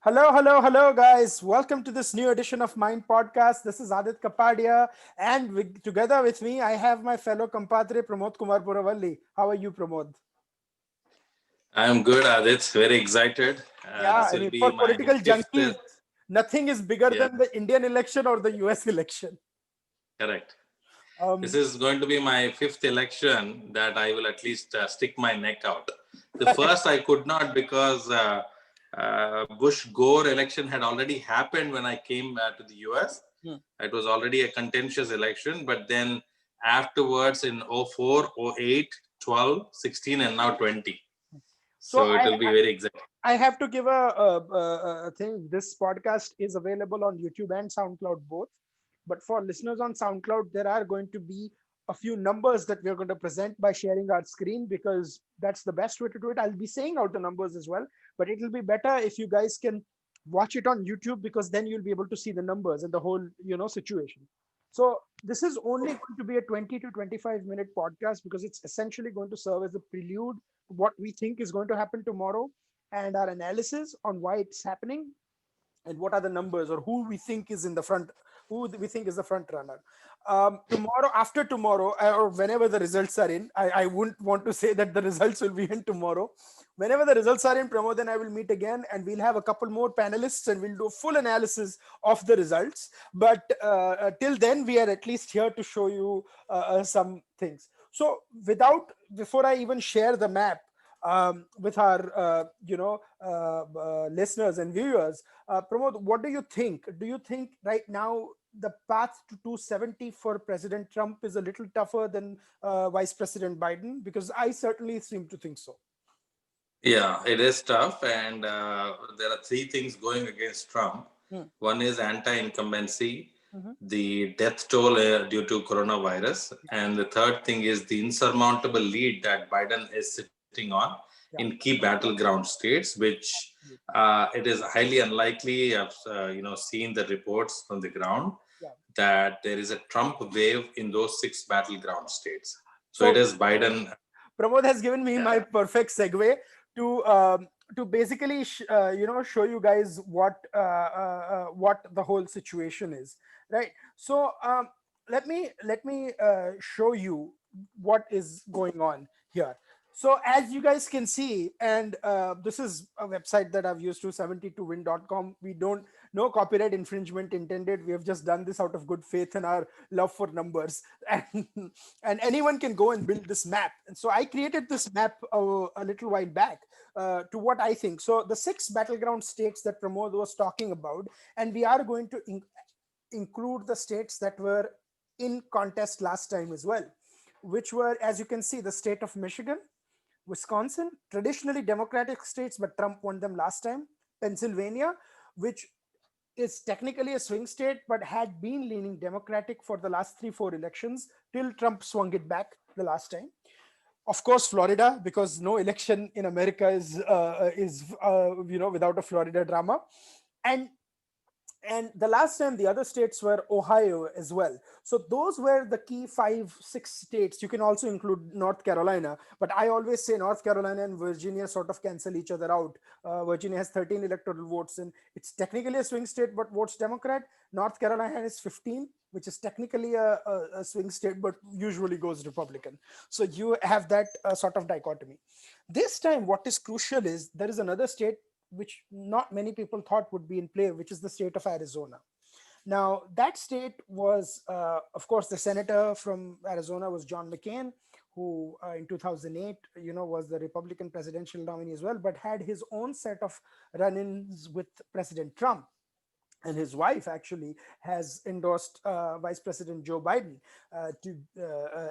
Hello, hello, hello, guys. Welcome to this new edition of Mind Podcast. This is Aadit Kapadia, and together with me, I have my fellow compadre Pramod Kumar Buravalli. How are you, Pramod? I'm good, Aadit. Very excited. Yeah, This I will mean, be for my political fifth. junkies, nothing is bigger Yeah, than the Indian election or the US election. correct. This Um, is going to be my fifth election that I will at least stick my neck out. The first I could not because Bush Gore election had already happened when I came to the US. Hmm. It was already a contentious election, but then afterwards in '04, '08, '12, '16, and now 20. so So it will be very exciting. I have to give a thing. This podcast is available on YouTube and SoundCloud both. But for listeners on SoundCloud, there are going to be a few numbers that we're going to present by sharing our screen because that's the best way to do it. I'll be saying out the numbers as well, but it will be better if you guys can watch it on YouTube because then you'll be able to see the numbers and the whole, situation. So this is only going to be a 20 to 25-minute podcast because it's essentially going to serve as a prelude to what we think is going to happen tomorrow and our analysis on why it's happening and what are the numbers or who we think is in the front, who we think is the front runner. Tomorrow, after tomorrow, or whenever the results are in, I wouldn't want to say that the results will be in tomorrow. Whenever the results are in, Pramod and I will meet again and we'll have a couple more panelists and we'll do a full analysis of the results. But till then, we are at least here to show you some things. So before I even share the map, with our listeners and viewers, Pramod, what do you think? Do you think right now the path to 270 for President Trump is a little tougher than Vice President Biden? Because I certainly seem to think so. Yeah, it is tough, and there are three things going against Trump. Hmm. One is anti-incumbency, Mhm. the death toll due to coronavirus, and the third thing is the insurmountable lead that Biden is sitting on in Yeah, key battleground states, which absolutely. it is highly unlikely. I've seen the reports from the ground Yeah. that there is a Trump wave in those six battleground states. So it So is Biden. Pramod has given me Yeah, my perfect segue to basically show you guys what the whole situation is, right? So let me show you what is going on here. So as you guys can see, and this is a website that I've used, to 72win.com. We don't, no copyright infringement intended. We have just done this out of good faith and our love for numbers. And and anyone can go and build this map. And so I created this map a little while back to what I think. So the six battleground states that Pramod was talking about, and we are going to include the states that were in contest last time as well, which were, as you can see, the state of Michigan, Wisconsin, traditionally Democratic states, but Trump won them last time. Pennsylvania, which is technically a swing state, but had been leaning Democratic for the last 3, 4 elections till Trump swung it back the last time. Of course, Florida, because no election in America is without a Florida drama, and the last time the other states were Ohio as well. So those were the key 5, 6 states. You can also include North Carolina, but I always say North Carolina and Virginia sort of cancel each other out. Virginia has 13 electoral votes and it's technically a swing state but votes Democrat. North Carolina has 15, which is technically a swing state but usually goes Republican. So you have that sort of dichotomy. This time what is crucial is there is another state which not many people thought would be in play, which is the state of Arizona. Now, that state was, of course, the senator from Arizona was John McCain, who in 2008, was the Republican presidential nominee as well, but had his own set of run-ins with President Trump. And his wife actually has endorsed Vice President Joe Biden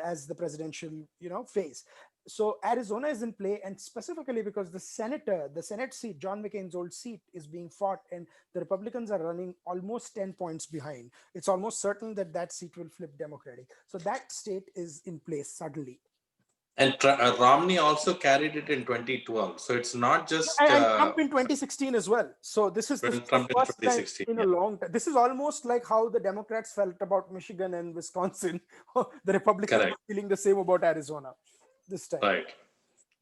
as the presidential, face. So Arizona is in play, and specifically because the Senate seat, John McCain's old seat, is being fought, and the Republicans are running almost 10 points behind. It's almost certain that that seat will flip Democratic. So that state is in place suddenly. and Romney also carried it in 2012. So it's not just And Trump in 2016 as well. So this is the Trump in first time 2016. in a Yeah, long time. This is almost like how the Democrats felt about Michigan and Wisconsin. The Republicans are correct. feeling the same about Arizona this time. Right.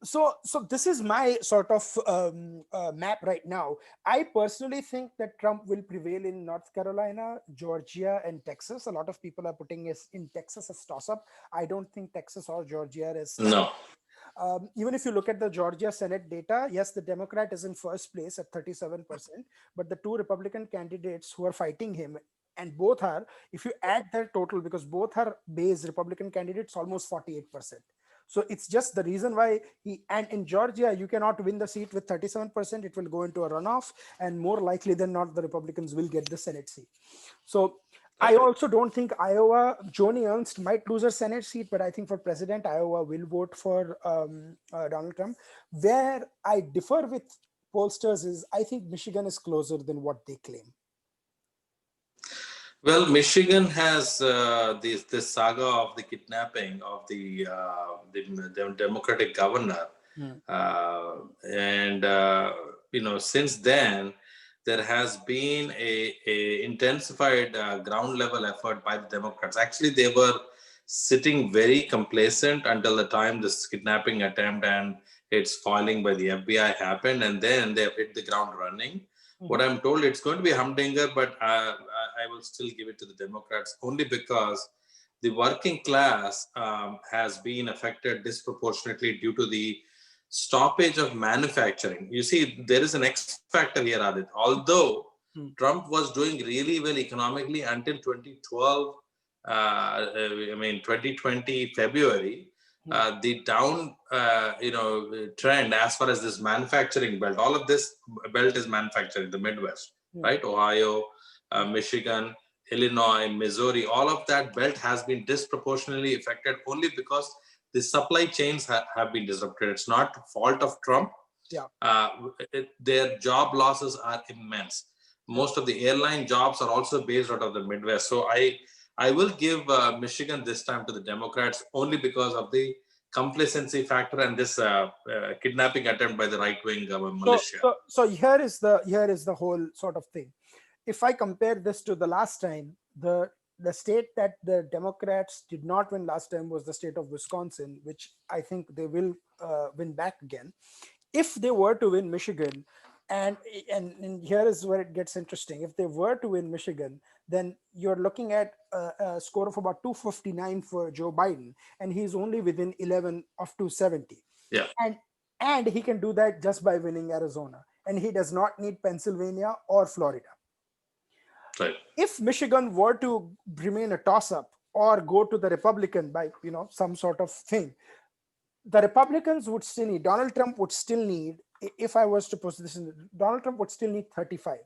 so this is my sort of map right now. I personally think that Trump will prevail in North Carolina, Georgia, and Texas. A lot of people are putting it in Texas as toss up. I don't think Texas or Georgia is. No. Even if you look at the Georgia Senate data, yes, the Democrat is in first place at 37%, but the two Republican candidates who are fighting him, and both are, if you add their total, because both are base Republican candidates, almost 48%. So it's just the reason why and in Georgia, you cannot win the seat with 37%. It will go into a runoff, and more likely than not, the Republicans will get the Senate seat. So I Right. also don't think Iowa, Joni Ernst might lose her Senate seat, but I think for president, Iowa will vote for Donald Trump. Where I differ with pollsters is I think Michigan is closer than what they claim. Well, Michigan has this saga of the kidnapping of the Democratic governor, Hmm. and since then there has been a intensified ground level effort by the Democrats. Actually, they were sitting very complacent until the time this kidnapping attempt and its filing by the FBI happened, and then they have hit the ground running. Mhm. What I'm told, it's going to be a humdinger, but I will still give it to the Democrats only because the working class has been affected disproportionately due to the stoppage of manufacturing. You see, there is an X factor here, Adit. Although Hmm. Trump was doing really well economically until 2012, 2020 February, Hmm. the down, trend as far as this manufacturing belt, all of this belt is manufacturing, the Midwest, Hmm. right? Ohio, Michigan, Illinois, Missouri, all of that belt has been disproportionately affected only because the supply chains have been disrupted. It's not the fault of Trump. Yeah. Uh, their job losses are immense. Yeah. Most of the airline jobs are also based out of the Midwest. So I will give Michigan this time to the Democrats only because of the complacency factor and this kidnapping attempt by the right wing So, militia. so, so here is the whole sort of thing. If I compare this to the last time, the state that the Democrats did not win last time was the state of Wisconsin, which I think they will win back again. If they were to win Michigan, and, and here is where it gets interesting. If they were to win Michigan, then you're looking at a score of about 259 for Joe Biden, and he's only within 11 of 270. Yeah, And and he can do that just by winning Arizona, and he does not need Pennsylvania or Florida. right. If Michigan were to remain a toss up or go to the Republican by some sort of thing, the Republicans would still need, Donald Trump would still need, if I was to post this in, Donald Trump would still need 35.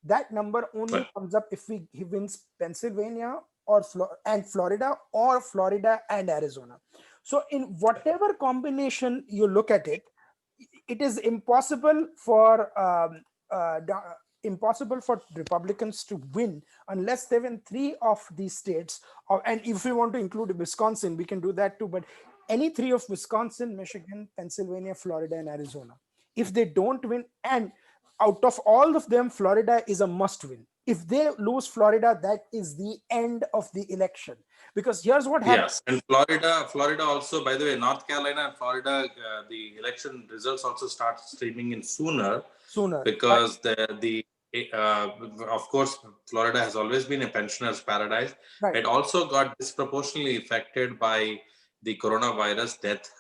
That number only Right. comes up if he wins Pennsylvania or Florida, or Florida and Arizona. So in whatever combination you look at it, it is impossible for Republicans to win unless they win three of these states. And if we want to include Wisconsin, we can do that too. But any three of Wisconsin, Michigan, Pennsylvania, Florida, and Arizona. If they don't win, and out of all of them, Florida is a must win. If they lose Florida, that is the end of the election. Because here's what happened. Yes, and Florida also, by the way, North Carolina and Florida, the election results also start streaming in Sooner. Right. because uh, of course, Florida has always been a pensioner's paradise. Right. It also got disproportionately affected by the coronavirus deaths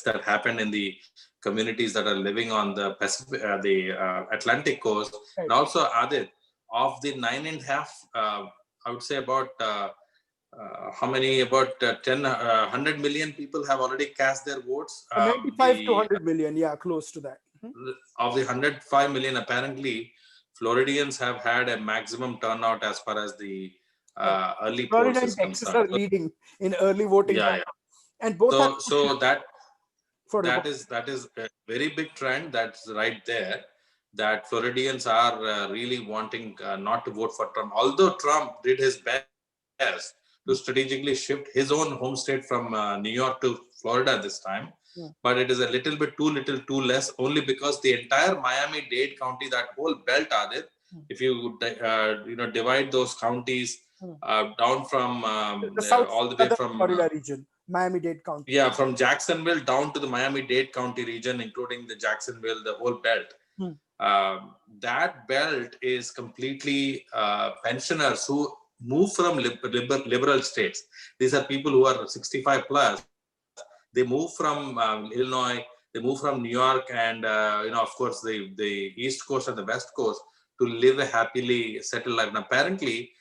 that happened in the communities that are living on the Pacific, the Atlantic coast, and Right. also Adit, of the 9.5, I would say about how many, about 100 million people have already cast their votes. 95 to 100 million. Yeah, close to that. Mhm. Of the 105 million, apparently, Floridians have had a maximum turnout as far as the Right. early Florida polls is and Texas are concerned. So, leading in early voting yeah, right yeah. now. And both are So for that is a very big trend that's right there. That Floridians are really wanting not to vote for Trump, although Trump did his best to strategically shift his own home state from New York to Florida this time. Yeah. But it is a little too less, only because the entire Miami-Dade County, that whole belt, Adit, Mm. if you divide those counties Mm. down from The south all the way southern from Florida region. Miami-Dade County. Yeah, from Jacksonville down to the Miami-Dade County region, including the Jacksonville, the whole belt. Hmm. That belt is completely pensioners who move from liberal states. These are people who are 65 plus. They move from Illinois, they move from New York, and of course the East Coast and the West Coast to live a happily settled life. And apparently,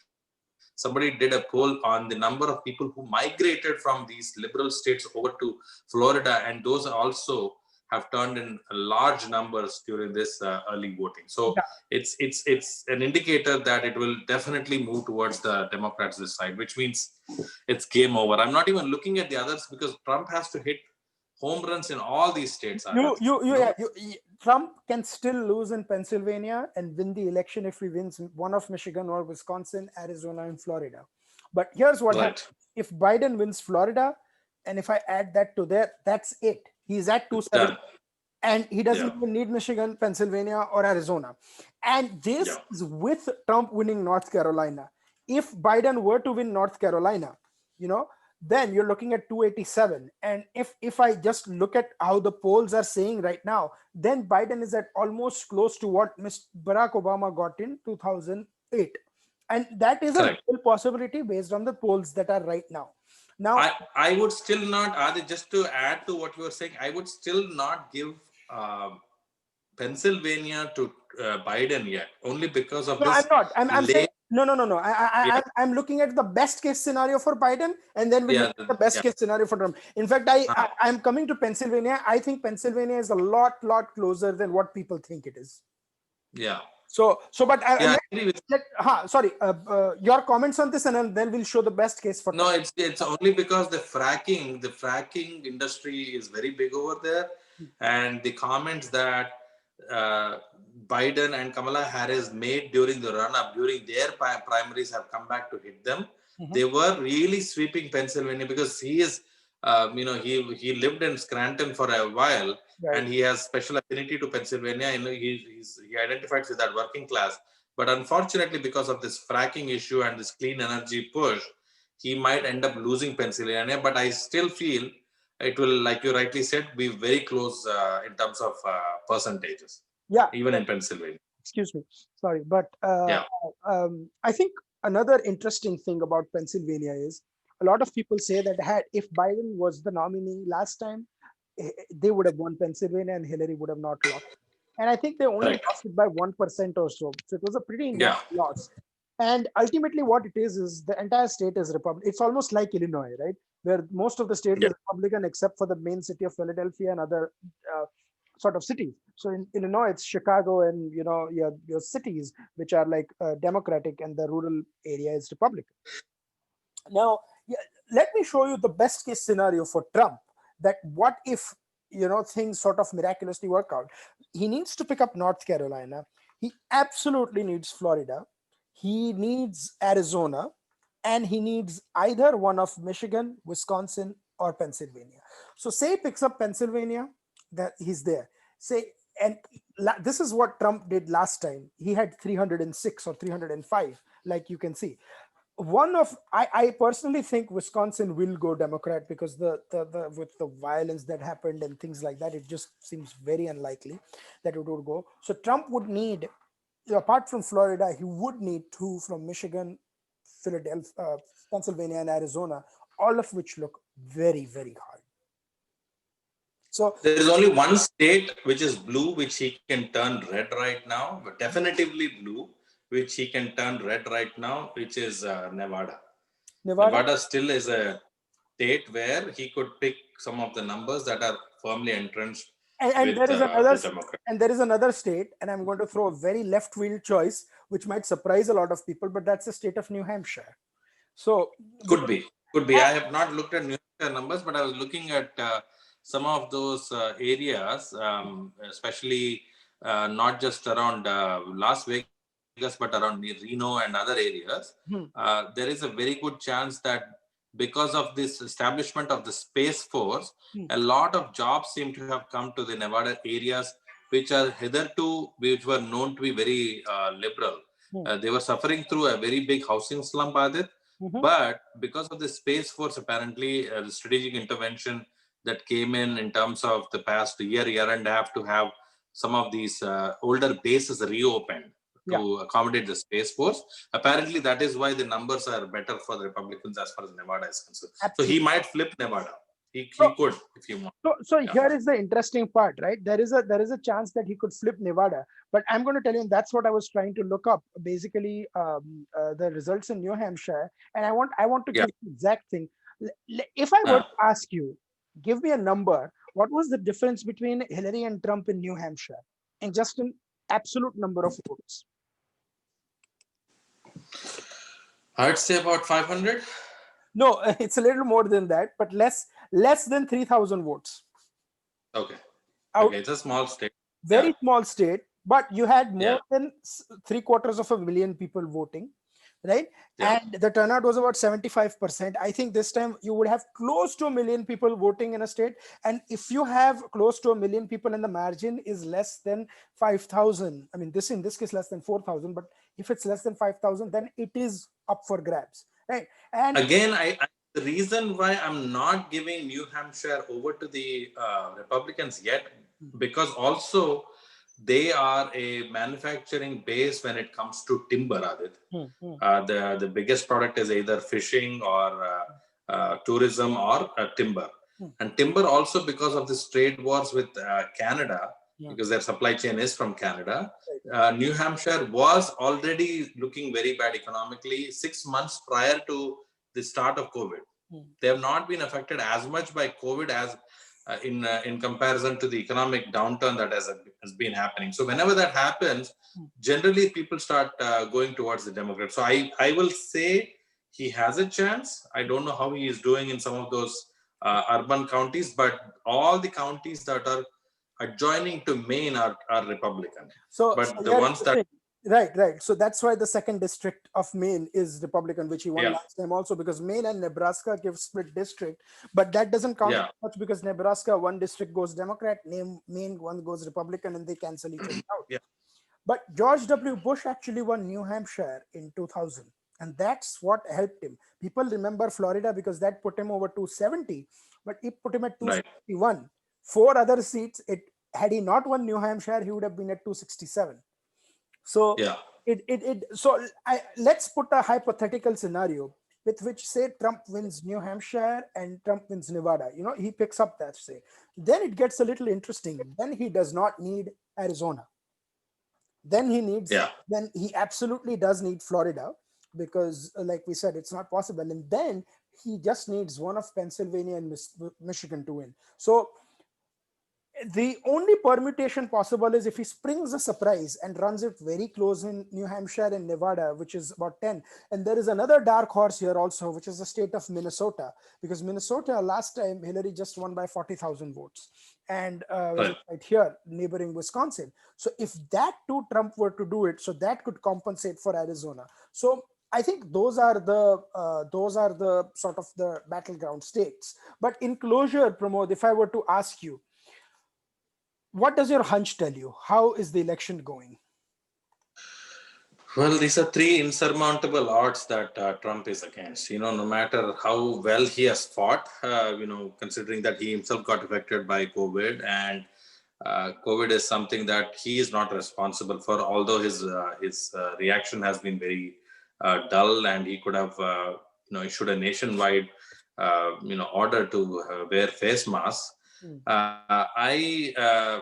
somebody did a poll on the number of people who migrated from these liberal states over to Florida, and those also have turned in large numbers during this early voting. So Yeah. it's an indicator that it will definitely move towards the Democrats this side, which means it's game over. I'm not even looking at the others because Trump has to hit home runs in all these states. Trump can still lose in Pennsylvania and win the election if he wins one of Michigan or Wisconsin, Arizona, and Florida. But here's what happens. If Biden wins Florida, and if I add that to there, that's it. He's at 270. And he doesn't even need Michigan, Pennsylvania, or Arizona. And this is with Trump winning North Carolina. If Biden were to win North Carolina, then you're looking at 287. And if I just look at how the polls are saying right now, then Biden is at almost close to what Barack Obama got in 2008. And that is a real possibility based on the polls that are right now. Now, I would still not, Aadit, just to add to what you were saying, I would still not give Pennsylvania to Biden yet, only because of this. I'm not. I'm saying no. I'm looking at the best case scenario for Biden, and then we'll look at the best case scenario for Trump. In fact, I'm coming to Pennsylvania. I think Pennsylvania is a lot closer than what people think it is. Yeah. But your comments on this, and then we'll show the best case for. No, it's only because the fracking industry is very big over there, and the comments that Biden and Kamala Harris made during the run-up, during their primaries, have come back to hit them. Mm-hmm. They were really sweeping Pennsylvania because he is, he lived in Scranton for a while, and he has special affinity to Pennsylvania. He identifies with that working class. But unfortunately, because of this fracking issue and this clean energy push, he might end up losing Pennsylvania. But I still feel it will, like you rightly said, be very close in terms of percentages. Yeah. Even in Pennsylvania. Excuse me. Sorry. But I think another interesting thing about Pennsylvania is a lot of people say that if Biden was the nominee last time, they would have won Pennsylvania and Hillary would have not lost. And I think they only lost it by 1% or so. So it was a pretty loss. And ultimately what it is the entire state is Republican. It's almost like Illinois, right? Where most of the state is Republican except for the main city of Philadelphia and other sort of cities. So in Illinois, it's Chicago and, your cities, which are like Democratic, and the rural area is Republican. Now, let me show you the best case scenario for Trump, that what if, things sort of miraculously work out. He needs to pick up North Carolina. He absolutely needs Florida. He needs Arizona, and he needs either one of Michigan, Wisconsin, or Pennsylvania. So say he picks up Pennsylvania, that he's there. And this is what Trump did last time. He had 306 or 305, like you can see. I personally think Wisconsin will go Democrat because with the violence that happened and things like that, it just seems very unlikely that it would go. So Trump would need, apart from Florida, he would need 2 from Michigan, Philadelphia, Pennsylvania, and Arizona, all of which look very, very hard. So there is only one state which is blue, which he can turn red right now, but definitively blue, which he can turn red right now, which is Nevada. Nevada still is a state where he could pick some of the numbers that are firmly entrenched. And there is another state, and I'm going to throw a very left-field choice, which might surprise a lot of people, but that's the state of New Hampshire. So could be. I have not looked at New Hampshire numbers, but I was looking at some of those areas, especially not just around Las Vegas, but around Reno and other areas. There is a very good chance that because of this establishment of the Space Force, a lot of jobs seem to have come to the Nevada areas, which were known to be very liberal. They were suffering through a very big housing slump, Aadit. Mhm. But because of the Space Force, apparently the strategic intervention that came in terms of the past year and a half to have some of these older bases reopened Yeah, to accommodate the Space Force. Apparently, that is why the numbers are better for the Republicans as far as Nevada is concerned. So he absolutely. might flip Nevada. He So, could if he wants. so Yeah. here is the interesting part, right? There is a chance that he could flip Nevada, but I'm going to tell you, and that's what I was trying to look up. Basically, the results in New Hampshire, and I want to Yeah. give the exact thing. If I were Uh, to ask you, give me a number. What was the difference between Hillary and Trump in New Hampshire, in just an absolute number of votes? I'd say about 500. No, it's a little more than that, but less than 3,000 votes. Okay. Out Okay. It's a small state. Yeah. very small state, but you had more Yeah. than 3/4 of a million people voting, right? Yeah. And the turnout was about 75%. I think this time you would have close to a million people voting in a state. And if you have close to a million people and the margin is less than 5,000, I mean, this in this case less than 4,000, but if it's less than 5,000, then it is up for grabs, right? And Again, the reason why I'm not giving New Hampshire over to the Republicans yet, because also they are a manufacturing base when it comes to timber, Adit. Hmm, hmm, The biggest product is either fishing or tourism or timber. hmm, And timber also, because of this trade wars with Canada, yeah, because their supply chain is from Canada, right, New Hampshire was already looking very bad economically 6 months prior to the start of COVID. hmm, They have not been affected as much by COVID as in comparison to the economic downturn that has been happening. So whenever that happens, hmm. generally people start going towards the Democrats. So I will say he has a chance. I don't know how he is doing in some of those urban counties, but all the counties that are adjoining to Maine are Republican. So But the here's ones the that, thing. Right. So that's why the second district of Maine is Republican, which he won yeah, last time also, because Maine and Nebraska give split district, but that doesn't count yeah, much because Nebraska one district goes Democrat, Maine one goes Republican, and they cancel each other out. yeah, But George W. Bush actually won New Hampshire in 2000, and that's what helped him. People remember Florida because that put him over 270, but it put him at right, 261. Four other seats, it had he not won New Hampshire, he would have been at 267. So yeah, let's put a hypothetical scenario with which, say, Trump wins New Hampshire and Trump wins Nevada. He picks up that, say. Then it gets a little interesting. Then he does not need Arizona. yeah, Then he absolutely does need Florida, because like we said, it's not possible. And then he just needs one of Pennsylvania and Michigan to win. So the only permutation possible is if he springs a surprise and runs it very close in New Hampshire and Nevada, which is about 10. And there is another dark horse here also, which is the state of Minnesota, because Minnesota last time Hillary just won by 40,000 votes. And right. right here, neighboring Wisconsin. So if that too Trump were to do it, so that could compensate for Arizona. So I think those are the sort of the battleground states. But in closure, Pramod, if I were to ask you, what does your hunch tell you? How is the election going? Well, these are three insurmountable odds that Trump is against. No matter how well he has fought, considering that he himself got affected by COVID, and COVID is something that he is not responsible for. Although his reaction has been very dull, and he could have issued a nationwide order to wear face masks. Mm, I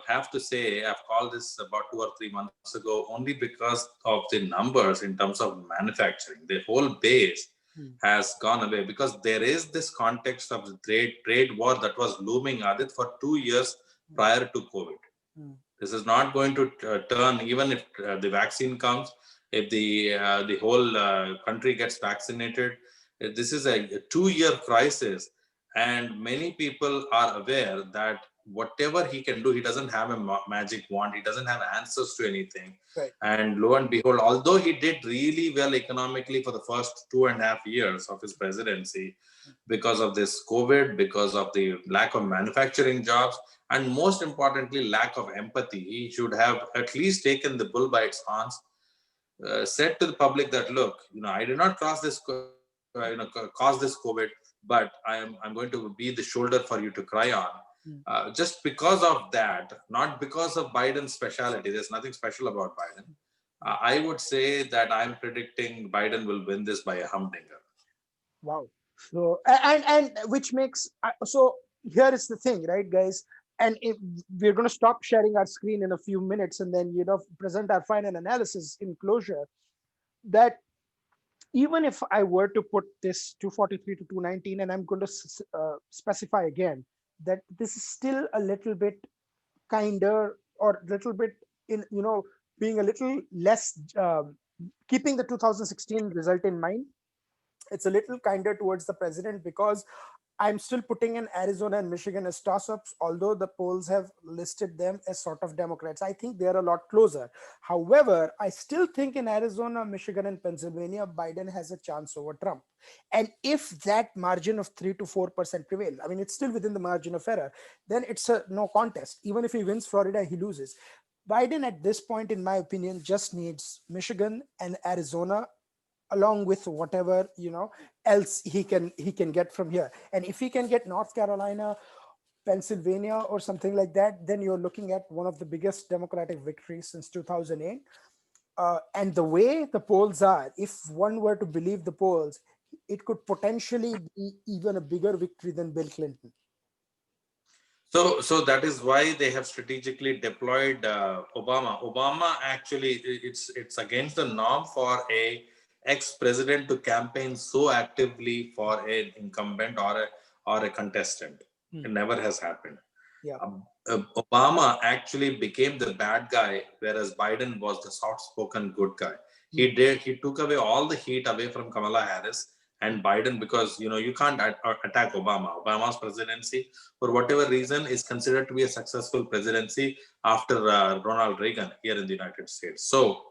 have to say, I've called this about 2 or 3 months ago only because of the numbers in terms of manufacturing. The whole base mm, has gone away because there is this context of the trade war that was looming, Adit, for 2 years prior to COVID. mm, This is not going to turn, even if the vaccine comes, if the whole country gets vaccinated. This is a 2 year crisis, and many people are aware that whatever he can do, he doesn't have a magic wand. He doesn't have answers to anything. right. And lo and behold, although he did really well economically for the first 2.5 years of his presidency, because of this COVID, because of the lack of manufacturing jobs, and most importantly, lack of empathy. He should have at least taken the bull by its horns, said to the public that, look, I did not cross this cause this COVID, but I'm going to be the shoulder for you to cry on. Mm. Just because of that, not because of Biden's speciality. There's nothing special about Biden. I would say that I'm predicting Biden will win this by a humdinger. Wow. So and which makes so here is the thing, right, guys? And if we're going to stop sharing our screen in a few minutes and then present our final analysis in closure, that even if I were to put this 243 to 219, and I'm going to specify again that this is still a little bit kinder or a little bit in being a little less keeping the 2016 result in mind, it's a little kinder towards the president because I'm still putting in Arizona and Michigan as toss-ups, although the polls have listed them as sort of Democrats. I think they're a lot closer. However, I still think in Arizona, Michigan, and Pennsylvania, Biden has a chance over Trump. And if that margin of 3 to 4% prevail, I mean, it's still within the margin of error, then it's a no contest. Even if he wins Florida, he loses. Biden at this point, in my opinion, just needs Michigan and Arizona along with whatever else he can get from here. And if he can get North Carolina, Pennsylvania, or something like that, then you're looking at one of the biggest Democratic victories since 2008. And the way the polls are, if one were to believe the polls, it could potentially be even a bigger victory than Bill Clinton. So that is why they have strategically deployed Obama. Obama actually, it's against the norm for a ex-president to campaign so actively for an incumbent or a contestant. It never has happened. Yeah. Obama actually became the bad guy, whereas Biden was the soft-spoken good guy. He took away all the heat away from Kamala Harris and Biden, because you can't attack Obama. Obama's presidency, for whatever reason, is considered to be a successful presidency after Ronald Reagan here in the United States. So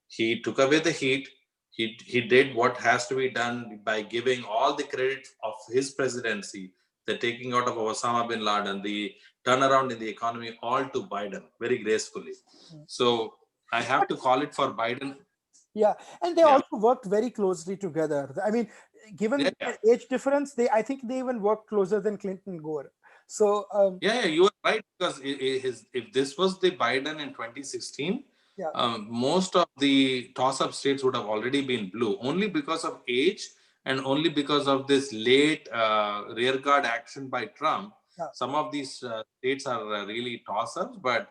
he took away the heat. He did what has to be done by giving all the credit of his presidency, the taking out of Osama bin Laden, the turnaround in the economy, all to Biden very gracefully. So I have to call it for Biden. Yeah, and they also worked very closely together. I mean, given the age difference, I think they even worked closer than Clinton Gore. So you are right, because if this was the Biden in 2016, most of the toss-up states would have already been blue, only because of age and only because of this late rearguard action by Trump. Some of these states are really toss-ups, but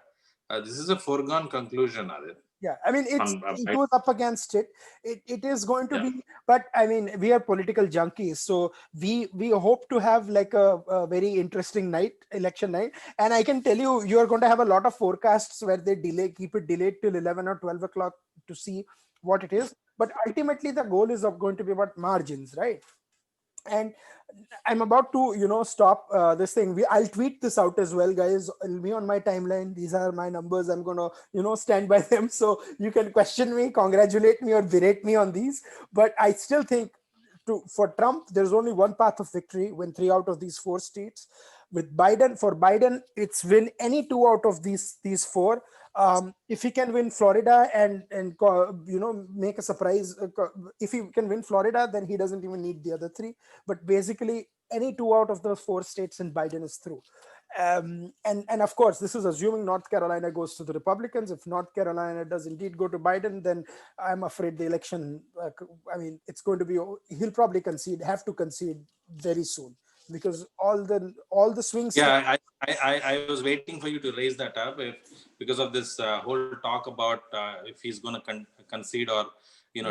this is a foregone conclusion, Adit. Yeah, I mean, it goes up against it. It is going to be, but I mean, we are political junkies, so we hope to have like a very interesting election night. And I can tell you, you are going to have a lot of forecasts where they keep it delayed till 11 or 12 o'clock to see what it is. But ultimately, the goal is going to be about margins, right? And I'm about to stop this thing. I'll tweet this out as well, guys. It'll be on my timeline. These are my numbers. I'm gonna stand by them, so you can question me, congratulate me, or berate me on these. But I still think for Trump, there's only one path of victory: win 3 out of these 4 states. With Biden, for Biden, it's win any 2 out of these 4. If he can win Florida and make a surprise, if he can win Florida, then he doesn't even need the other 3. But basically, any 2 out of those 4 states, and Biden is through. And of course, this is assuming North Carolina goes to the Republicans. If North Carolina does indeed go to Biden, then I'm afraid the election, it's going to be, he'll probably have to concede very soon, because all the swings. I was waiting for you to raise that up, because of this whole talk about if he's going to concede or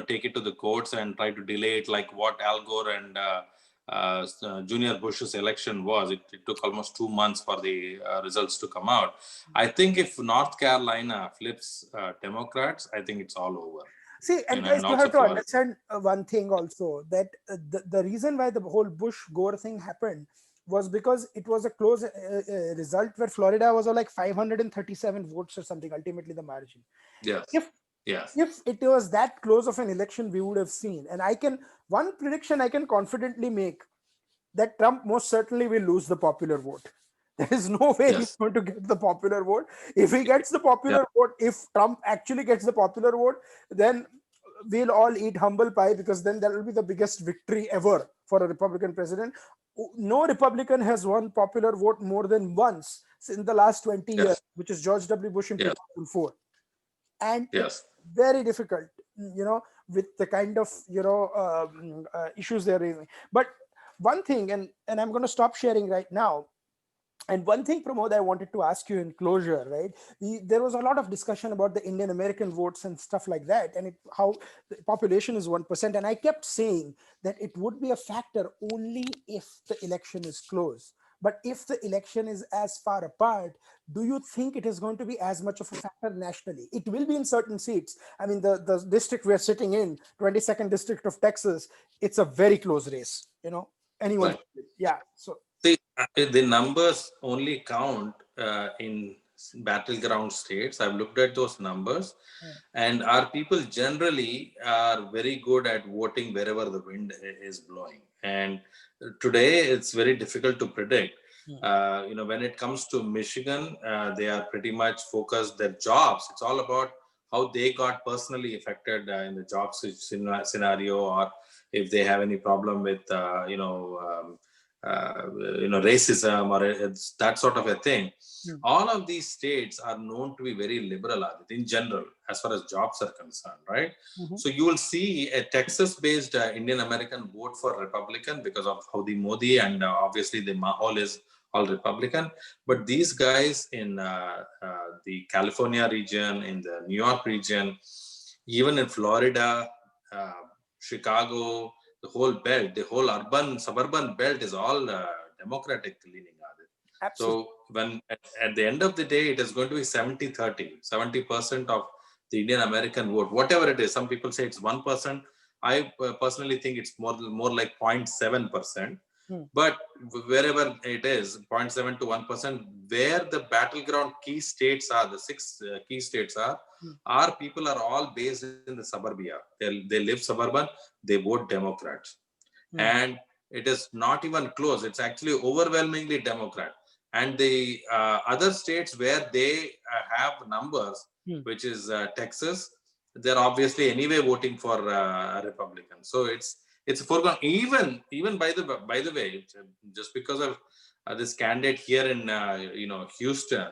take it to the courts and try to delay it, like what Al Gore and Junior Bush's election was. It took almost 2 months for the results to come out. I think if North Carolina flips Democrats, I think it's all over. See, and guys, you have to understand one thing also, that the reason why the whole Bush-Gore thing happened was because it was a close result where Florida was like 537 votes or something, ultimately the margin. If it was that close of an election, we would have seen. And one prediction I can confidently make, that Trump most certainly will lose the popular vote. There is no way he's going to get the popular vote. If he gets the popular vote, if Trump actually gets the popular vote, then we'll all eat humble pie, because then that will be the biggest victory ever for a Republican president. No Republican has won popular vote more than once in the last 20 years, Yes. which is George W. Bush in Yes. 2004. And it's Yes. very difficult, with the kind of issues they're raising. But one thing, and I'm going to stop sharing right now. And one thing, Pramod, I wanted to ask you in closure, right? There was a lot of discussion about the Indian American votes and stuff like that, and how the population is 1%. And I kept saying that it would be a factor only if the election is close. But if the election is as far apart, do you think it is going to be as much of a factor nationally? It will be in certain seats. I mean, the district we're sitting in, 22nd District of Texas, it's a very close race. Anyone, Right. yeah. So, See, the numbers only count in battleground states. I've looked at those numbers, and our people generally are very good at voting wherever the wind is blowing. And today, it's very difficult to predict. When it comes to Michigan, they are pretty much focused their jobs. It's all about how they got personally affected in the job scenario, or if they have any problem with, racism, or it's that sort of a thing. All of these states are known to be very liberal, Adit, in general, as far as jobs are concerned, right? mhm. So you will see a Texas-based Indian American vote for Republican because of how the Modi, and obviously the Mahol is all Republican. But these guys in the California region, in the New York region, even in Florida, uh, Chicago, the whole belt, the whole urban suburban belt is all Democratic leaning. Absolutely. So when at the end of the day, it is going to be 70-30, 70% of the Indian American vote, whatever it is. Some people say it's 1%. I personally think it's more like 0.7%. Hmm. But wherever it is, 0.7 to 1%, where the battleground key states are, the six key states are, our people are all based in the suburbia. They live suburban, they vote Democrats. Hmm. And it is not even close. It's actually overwhelmingly Democrat. And the other states where they have numbers, Hmm. which is Texas, they're obviously anyway voting for Republican. So it's foregone. Even by the way, just because of this candidate here in Houston,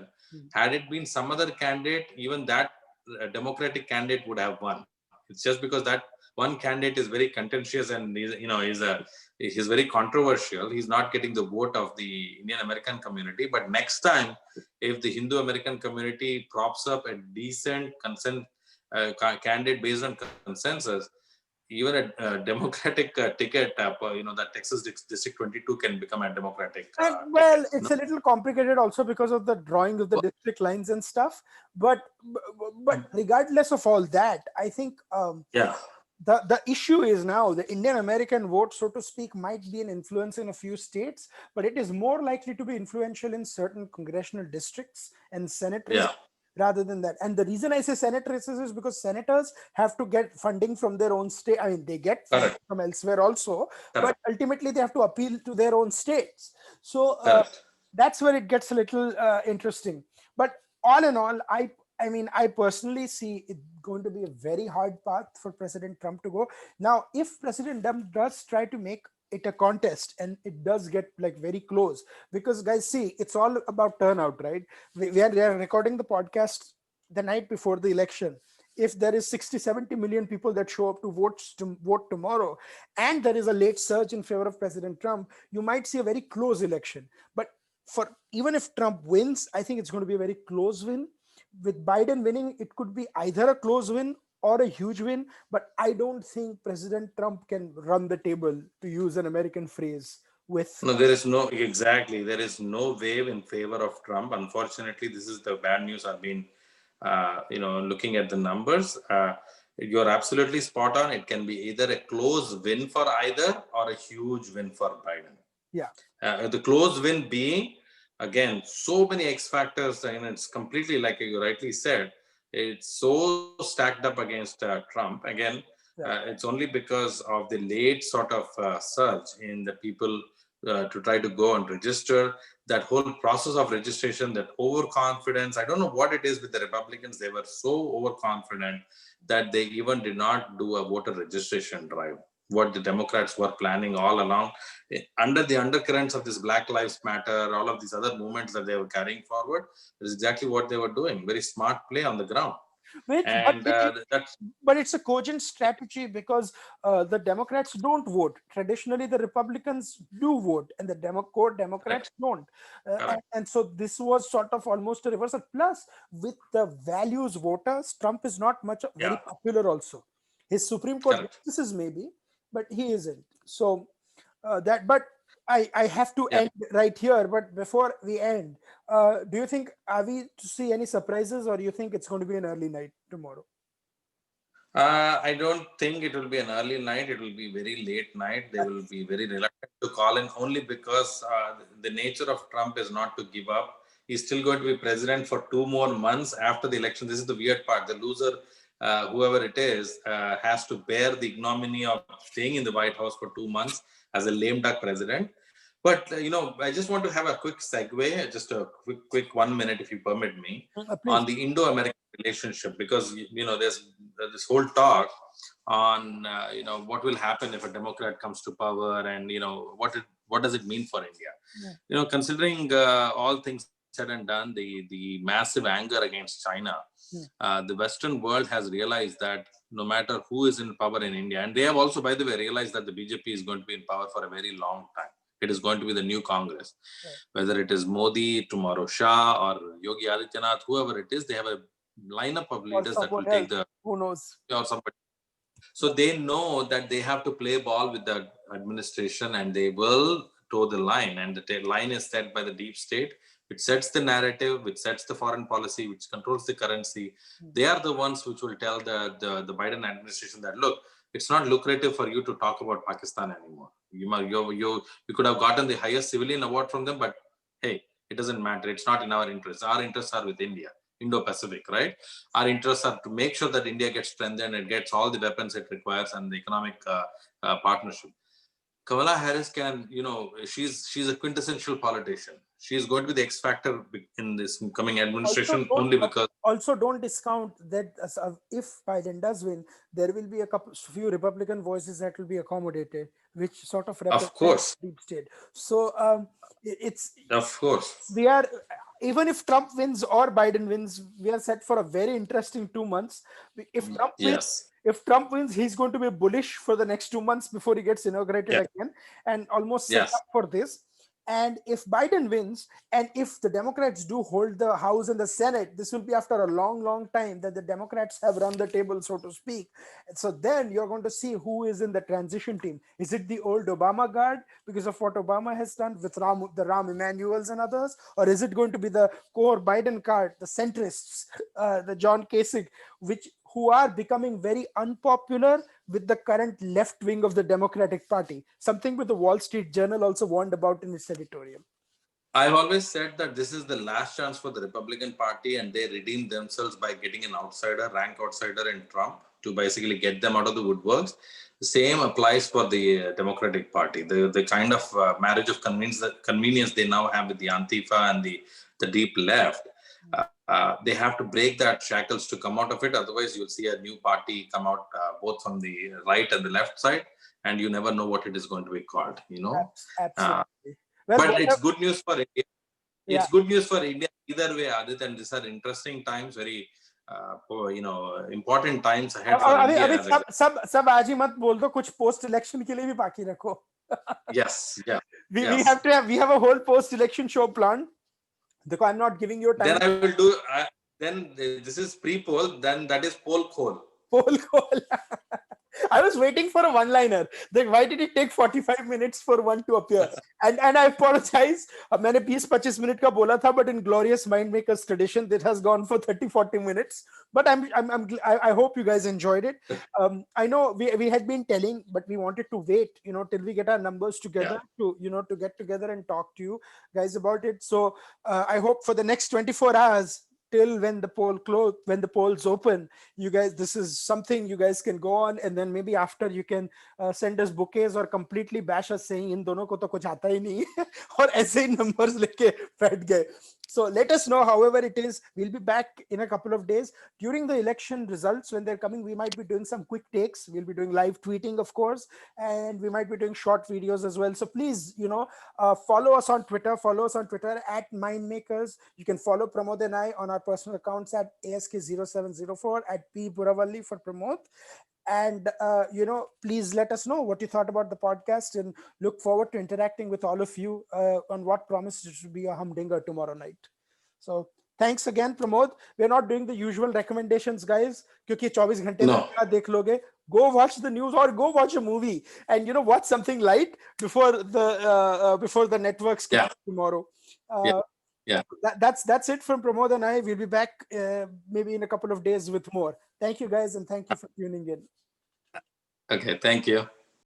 had it been some other candidate, even that Democratic candidate would have won. It's just because that one candidate is very contentious, and he's very controversial. He's not getting the vote of the Indian American community. But next time, if the Hindu American community props up a decent candidate based on consensus, even a Democratic ticket, that Texas District 22 can become a Democratic And ticket. well, it's a little complicated also because of the drawing of the district lines and stuff. But regardless of all that, I think Yeah. the issue is now the Indian American vote, so to speak, might be an influence in a few states, but it is more likely to be influential in certain congressional districts and Senate races Yeah. rather than that. And the reason I say Senate races is because senators have to get funding from their own state. I mean, they get funding Correct. from elsewhere also, but Correct. ultimately they have to appeal to their own states. So Correct. that's where it gets a little interesting. But all in all, I mean, I personally see it going to be a very hard path for President Trump to go. Now, if President Trump does try to make it a contest and it does get like very close, because guys, see, it's all about turnout, right? We are recording the podcast the night before the election. If there is 60-70 million people that show up to vote tomorrow, and there is a late surge in favor of President Trump, you might see a very close election. But for even if Trump wins, I think it's going to be a very close win. With Biden winning, it could be either a close win or a huge win, but I don't think President Trump can run the table, to use an American phrase, with No, there is no, exactly. There is no wave in favor of Trump. Unfortunately, this is the bad news. I've been, looking at the numbers. You're absolutely spot on. It can be either a close win for either or a huge win for Biden. yeah. The close win being, again, so many X factors, and it's completely like you rightly said, it's so stacked up against Trump. Again, Yeah. it's only because of the late sort of surge in the people to try to go and register. That whole process of registration, that overconfidence, I don't know what it is with the Republicans. They were so overconfident that they even did not do a voter registration drive. What the Democrats were planning all along, under the undercurrents of this Black Lives Matter, all of these other movements that they were carrying forward, is exactly what they were doing. Very smart play on the ground. Which, And that's but it's a cogent strategy because the Democrats don't vote. Traditionally, the Republicans do vote, and the core Democrats correct. don't. Correct. And so this was sort of almost a reversal. Plus, with the values voters, Trump is not much very Yeah. popular. Also, his Supreme Court Correct. justices maybe, but he isn't. So that, but I have to Yeah. end right here. But before we end, do you think are we to see any surprises, or do you think it's going to be an early night tomorrow? I don't think it will be an early night. It will be very late night. They will be very reluctant to call in only because the nature of Trump is not to give up. He's still going to be president for 2 more months after the election. This is the weird part. The loser, whoever it is, has to bear the ignominy of staying in the White House for 2 months as a lame duck president. But I just want to have a quick segue, just a quick 1 minute, if you permit me, Please. on the Indo-American relationship, because there's this whole talk on what will happen if a Democrat comes to power, and what does it mean for India? Yeah. Considering all things said and done, the massive anger against China, Yeah. the Western world has realized that no matter who is in power in India, and they have also, by the way, realized that the BJP is going to be in power for a very long time. It is going to be the new Congress, Right. whether it is Modi, tomorrow Shah, or Yogi Adityanath, whoever it is. They have a lineup of Or leaders that will someone take else. the, Who knows? or somebody. So they know that they have to play ball with the administration, and they will toe the line. And the line is set by the deep state, which sets the narrative, which sets the foreign policy, which controls the currency. They are the ones which will tell the Biden administration that, look, it's not lucrative for you to talk about Pakistan anymore. You could have gotten the highest civilian award from them, but hey, it doesn't matter. It's not in our interest. Our interests are with India, Indo-Pacific, right? Our interests are to make sure that India gets strengthened and gets all the weapons it requires, and the economic partnership. Kamala Harris can, she's a quintessential politician. She's going to be the X factor in this coming Also, administration, don't only because, discount that if Biden does win, there will be a few Republican voices that will be accommodated, which sort of of represent course, deep state. So it's of course, we are, even if Trump wins or Biden wins, we are set for a very interesting 2 months. If Trump wins, yes, he's going to be bullish for the next 2 months before he gets inaugurated yeah, again, and almost set yes. up for this. And if Biden wins, and if the Democrats do hold the House and the Senate, this will be after a long, long time that the Democrats have run the table, so to speak. And so then you're going to see who is in the transition team. Is it the old Obama guard because of what Obama has done with the Rahm Emanuels and others? Or is it going to be the core Biden guard, the centrists, the John Kasich, who are becoming very unpopular with the current left wing of the Democratic Party? Something with the Wall Street Journal also warned about in its editorial. I've always said that this is the last chance for the Republican Party, and they redeemed themselves by getting an outsider, rank outsider in Trump, to basically get them out of the woodworks. The same applies for the Democratic Party. The kind of marriage of convenience they now have with the Antifa and the deep left, they have to break that shackles to come out of it. Otherwise, you'll see a new party come out, both from the right and the left side, and you never know what it is going to be called. Absolutely. Well, But it's good news for India. yeah. It's good news for India either way, Adit, and these are interesting times, very important times ahead for अभी India. अभी सब आज ही मत बोल दो, कुछ post election के लिए भी बाकी रखो. Yes, yeah, we yes. we have a whole post election show planned. Because I'm not giving you time. Then I will do. Then this is pre-poll. Then that is poll call. Poll call. I was waiting for a one-liner. Then why did it take 45 minutes for one to appear? And I apologize. मैंने 20-25 minute का बोला था, but in glorious Mindmakers tradition, it has gone for 30-40 minutes. But I hope you guys enjoyed it. I know we had been telling, but we wanted to wait, till we get our numbers together to get together and talk to you guys about it. So I hope for the next 24 hours, till when the when the polls open. You guys, this is something you guys can go on, and then maybe after you can send us bouquets or completely bash us saying इन दोनों को तो कुछ आता ही नहीं है और ऐसे ही numbers लेके बैठ गए. So let us know, however it is. We'll be back in a couple of days. During the election results, when they're coming, we might be doing some quick takes. We'll be doing live tweeting, of course, and we might be doing short videos as well. So please, follow us on Twitter. Follow us on Twitter at Mindmakers. You can follow Pramod and I on our personal accounts at ASK0704, at P Buravalli for Pramod. And please let us know what you thought about the podcast, and look forward to interacting with all of you on what promises to be a humdinger tomorrow night. So thanks again, Pramod. We're not doing the usual recommendations, guys, क्योंकि 24 घंटे में No. क्या देख लोगे. Go watch the news or go watch a movie, and watch something light before the networks come tomorrow. Yeah. That's it from Pramod and I. We'll be back maybe in a couple of days with more. Thank you, guys, and thank you for tuning in. Okay. Thank you.